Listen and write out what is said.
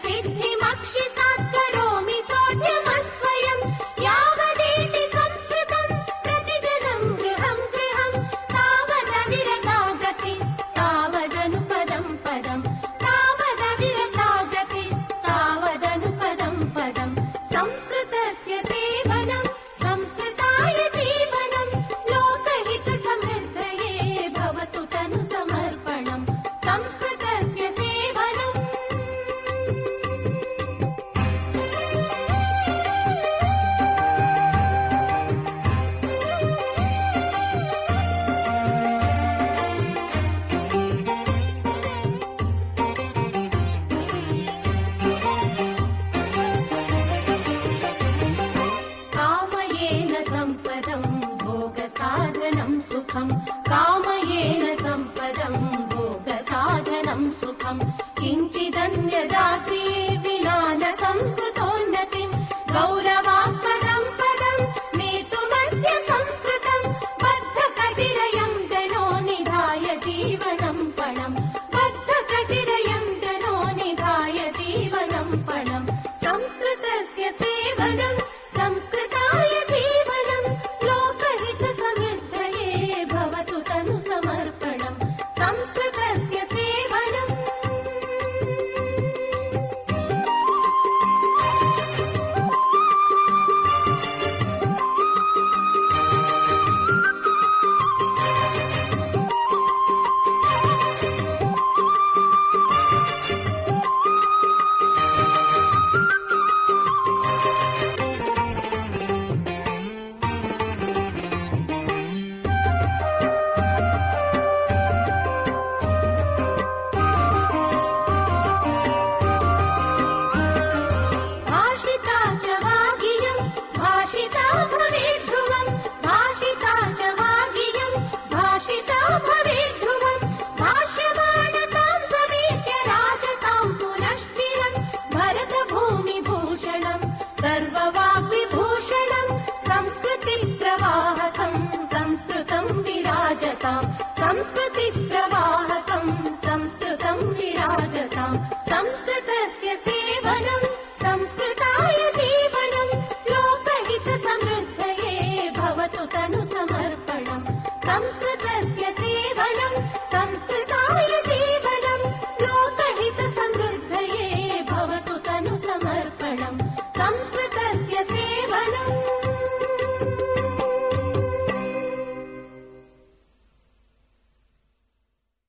सिद्धिमक्षिसात् करोमि सोऽद्यमस्वयम् यावदेति संस्कृतम् प्रतिजनम् गृहम् गृहम् तावदविरता गतिस्तावदनुपदम् पदम् तावदविरता गतिस्तावदनुपदम् पदम् संस्कृतस्य सेवनम् संस्कृताय जीवनम् लोकहितसमृद्धये भवतु तनु समर्पणम् संस्कृतस्य सेवनम् कामयेन सम्पदम् भोगसाधनम् सुखम् कामयेन सम्पदम् भोगसाधनम् सुखम् किञ्चिदन्यदात्रिये विना न संस्कृतोन्नतिम् गौरवास्पदम् पदम् नेतुमद्य संस्कृतम् बद्धकटिरयम् जनो निधाय जीवनम् पणम् बद्धकटिरयम् जनो निधाय जीवनम् पणम् संस्कृतस्य सेवनम् संस्कृताय जीवनम् लोकहितसमृद्धये भवतु तनु समर्पणम् संस्कृतस्य सेवनम् भाषिता च वागियम् भाषिता भवेत् ध्रुवम् भाषिता च वागियम् भाषिता भवेत् ध्रुवम् भाष्यमाणताम् समेत्य राजताम् पुनश्चिरम् भरतभूमिभूषणम् सर्ववाग्विभूषणम् संस्कृतिप्रवाहकम् संस्कृतम् विराजताम् संस्कृतिप्रवाहकम् संस्कृतम् विराजताम् संस्कृतस्य सेवनम् संस्कृताय जीवनम् लोकहितसमृद्धये भवतु तनु समर्पणम् संस्कृतस्य सेवनम् संस्कृताय